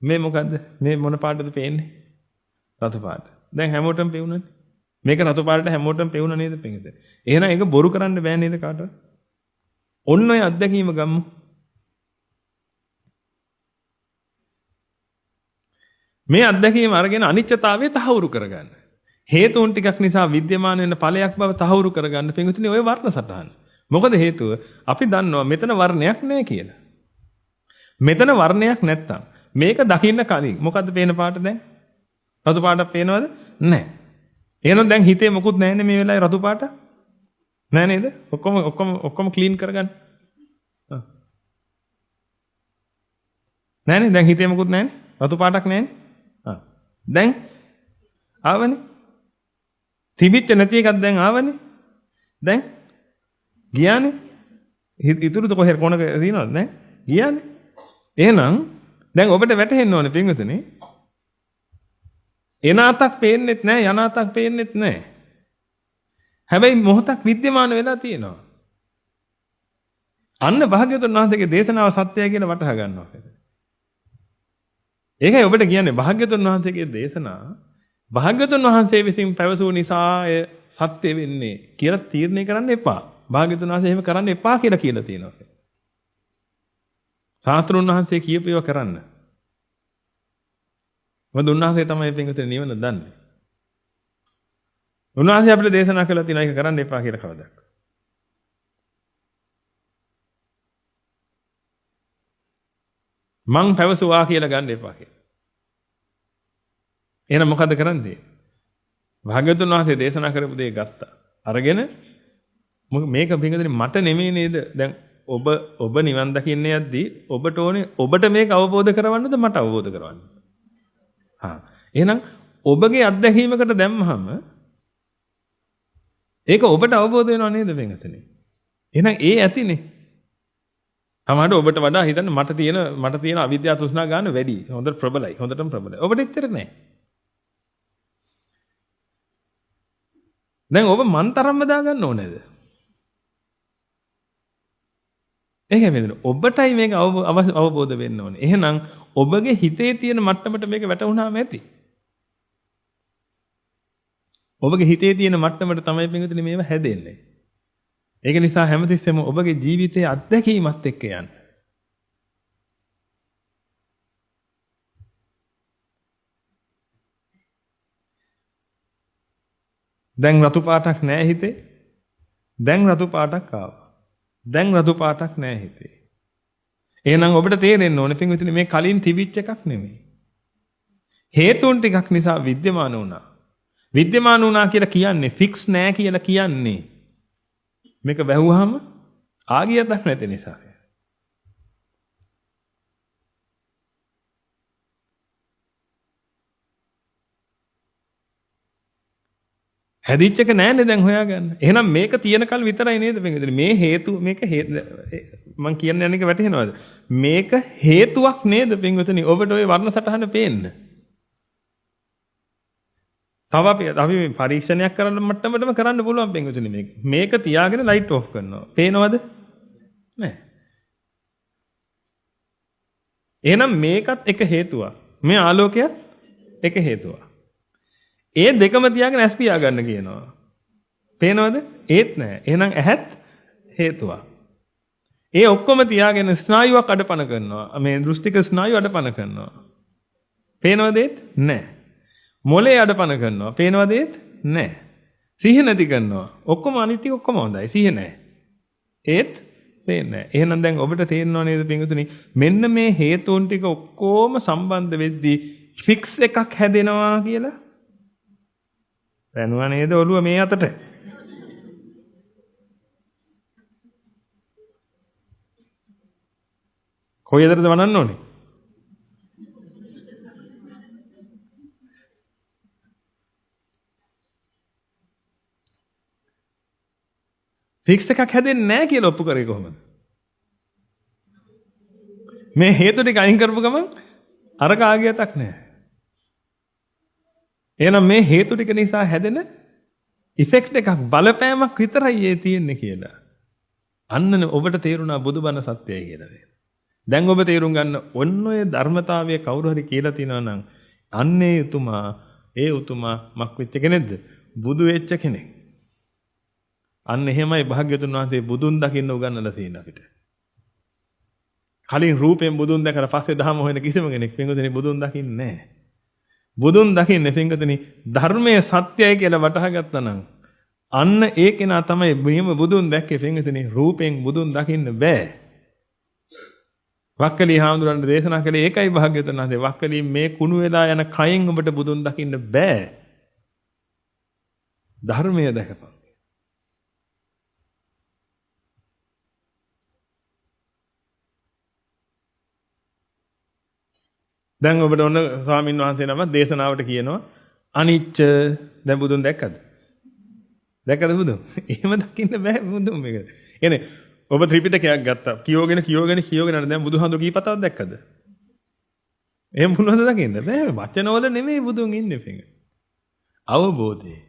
මේ මොකද්ද? මේ මොන පාටද පේන්නේ? රතු පාට. දැන් හැමෝටම පෙවුනනේ. මේක රතු පාටට හැමෝටම පෙවුන නේද පිටින්? එහෙනම් ඒක බොරු කරන්න බෑ නේද කාටවත්? ඔන්න ඔය අත්දැකීම ගමු. මේ අත්දැකීම අරගෙන අනිත්‍යතාවය තහවුරු කරගන්න. හේතුන් ටිකක් නිසා විද්‍යමාන වෙන ඵලයක් බව තහවුරු කරගන්න පිටුතුනේ ඔය වර්ණ සටහන. මොකද හේතුව? අපි දන්නවා මෙතන වර්ණයක් නැහැ කියලා. මෙතන වර්ණයක් නැත්තම් මේක දකින්න කලින් මොකද්ද පේන පාට දැන්? රතු පාටක් පේනවද? නැහැ. එහෙනම් දැන් හිතේ මොකුත් නැහැනේ මේ වෙලාවේ රතු පාට? නැහැ නේද? ඔක්කොම ක්ලීන් කරගන්න. නැහැනේ දැන් හිතේ මොකුත් නැහැනේ. රතු පාටක් නැහැනේ. දැන් ආවනේ. තිබිච්ච නැති එකක් දැන් ආවනේ. දැන් ගියානේ. ඉතුරුද කොහෙද කොනක දිනවද නැහැ? ගියානේ. එහෙනම් දැන් ඔබට වැටහෙන්න ඕනේ පින්වතුනි. එන අතක් පේන්නෙත් නැහැ යන අතක් පේන්නෙත් නැහැ. හැබැයි මොහොතක් විද්‍යමාන වෙලා තියෙනවා. අන්න භාග්‍යවතුන් වහන්සේගේ දේශනාව සත්‍යයි කියලා වටහා ගන්නවා. ඒකයි ඔබට කියන්නේ භාග්‍යවතුන් වහන්සේගේ දේශනා භාග්‍යවතුන් වහන්සේ විසින් පැවසූ නිසා සත්‍ය වෙන්නේ කියලා තීරණය කරන්න එපා. භාග්‍යවතුන් වහන්සේ එහෙම කරන්න එපා කියලා තියෙනවා. සාස්ත්‍රුන් වහන්සේ කියපු ඒවා කරන්න. මොකද උන්වහන්සේ තමයි පින්විතේ නිවන දන්නේ. උන්වහන්සේ අපිට දේශනා කළා තියෙනවා ඒක කරන්න එපා කියලා කවදාවත්. මං පැවසුවා කියලා ගන්න එපා කියලා. එහෙනම් මොකද කරන්නේ? භාග්‍යවතුන් වහන්සේ දේශනා කරපු දේ ගත්තා. අරගෙන මේක පින්විතේ මට නෙමෙයි නේද? දැන් ඔබ නිවන් දකින්න යද්දී ඔබට ඕනේ ඔබට මේක අවබෝධ කරවන්නද මට අවබෝධ කරවන්නද? එහෙනම් ඔබගේ අත්දැකීමකට දැම්මහම ඒක ඔබට අවබෝධ වෙනව නේද වෙනතනේ? එහෙනම් ඒ ඇතිනේ. සමහරවිට ඔබට වඩා හිතන්න මට තියෙන අවිද්‍යාව තෘෂ්ණා ගන්න වැඩි. හොඳට ප්‍රබලයි. හොඳටම ප්‍රබලයි. ඔබට එච්චර නෑ. දැන් ඔබ මන් තරම්ම දාගන්න ඕනේද? ඒකයි මෙතන ඔබටයි මේක අවබෝධ වෙන්න ඕනේ. එහෙනම් ඔබගේ හිතේ තියෙන මට්ටමට මේක වැටුණාම ඇති. ඔබගේ හිතේ තියෙන මට්ටමට තමයි පිටුනේ මේව හැදෙන්නේ. ඒක නිසා හැමතිස්සෙම ඔබගේ ජීවිතයේ අත්දැකීමත් එක්ක යන්න. දැන් රතු පාටක් නැහැ හිතේ. දැන් රතු පාටක් ආවා. දැන් රතු පාටක් නැහැ හිතේ. එහෙනම් ඔබට තේරෙන්න ඕනේ පින්විතනේ මේ කලින් තිබිච්ච එකක් නෙමෙයි. හේතුන් ටිකක් නිසා විද්‍යමාන වුණා. විද්‍යමාන වුණා කියලා කියන්නේ ෆික්ස් නෑ කියලා කියන්නේ. මේක වැහුවාම ආගියතක් නැති නිසා. හැදිච්ච එක නෑනේ දැන් හොයාගන්න. එහෙනම් මේක තියෙනකල් විතරයි නේද පින්විතනේ මේ හේතු මේක මම කියන්න යන එක වැටහෙනවද? මේක හේතුවක් නේද පින්විතනේ ඔබට ওই වර්ණ සටහන පේන්න. තව අපි පරීක්ෂණයක් කරන්න මට්ටමටම කරන්න පුළුවන් පින්විතනේ මේක. මේක තියාගෙන ලයිට් ඔෆ් කරනවා. පේනවද? නෑ. එහෙනම් මේකත් එක හේතුවක්. මේ ආලෝකයත් එක හේතුවක්. ඒ දෙකම තියාගෙන ඇස් පියා ගන්න කියනවා. පේනවද? ඒත් නෑ. එහෙනම් ඇහත් හේතුවක්. ඒ ඔක්කොම තියාගෙන ස්නායුවක් අඩපණ කරනවා. මේ දෘෂ්ටික ස්නායුව අඩපණ කරනවා. පේනවද? ඒත් නෑ. මොලේ අඩපණ කරනවා. පේනවද? ඒත් නෑ. සිහිය නැති කරනවා. ඔක්කොම අනිත්‍ය ඔක්කොම හොඳයි. සිහිය නෑ. ඒත් පේන්නේ නෑ. එහෙනම් දැන් ඔබට තේරෙනව නේද පින්වතුනි? මෙන්න මේ හේතුන් ටික ඔක්කොම සම්බන්ධ වෙද්දී ෆික්ස් එකක් හැදෙනවා කියලා. දැනුවා නේද ඔළුව මේ අතට? කොයිදද වනන්න ඕනේ? ෆික්ස් එකක් හැදෙන්නේ නැහැ කියලා ඔප්පු කරේ කොහොමද? මේ හේතු ටික අයින් කරපු ගමන් අර කාගේතක් නැහැ. එහෙනම් මේ හේතු ටික නිසා හැදෙන ඉෆෙක්ට් එකක් බලපෑමක් විතරයි ඒ තියෙන්නේ කියලා. අන්න ඔබට තේරුණා බුදුබණ සත්‍යයි කියලා. දැන් ඔබ තේරුම් ගන්න ඔන්න ඔය ධර්මතාවය කවුරු හරි කියලා තිනවා නම් අන්නේ උතුමා මක් වෙච්ච කෙනෙක්ද? බුදු වෙච්ච කෙනෙක්. අන්න එහෙමයි භාග්‍යවතුන් වහන්සේ බුදුන් දකින්න උගන්වලා තියෙන අපිට. කලින් රූපයෙන් බුදුන් දැකලා පස්සේ ධර්ම හොයන කිසිම කෙනෙක් පින්වතුනි බුදුන් දකින්නේ නැහැ. බුදුන් දකින්නේ පින්වතුනි ධර්මයේ සත්‍යයි කියලා වටහා ගත්තා නම් අන්න ඒ කෙනා තමයි මෙහෙම බුදුන් දැක්කේ පින්වතුනි රූපයෙන් බුදුන් දකින්න බෑ. වක්කලී හාමුදුරන් දේශනා කළේ ඒකයි භාග්‍යවතුන් වහන්සේ වක්කලී මේ කුණු වෙලා යන කයෙන් ඔබට බුදුන් දකින්න බෑ. ධර්මය දැකපන්. දැන් ඔබට ඔන්න ස්වාමින් වහන්සේ නම දේශනාවට කියනවා අනිච්ච දැන් බුදුන් දැක්කද? දැක්කද බුදුන්? එහෙම දකින්න බෑ බුදුන් මේක. එනේ ඔබ ත්‍රිපිටකයක් ගත්තා. කියෝගෙන දැන් බුදුහාමුදුරු කී පතාවක් දැක්කද? එහෙම මොනවද දකින්න බෑ. වචනවල නෙමෙයි බුදුන් ඉන්නේ පිටින්. අවබෝධය.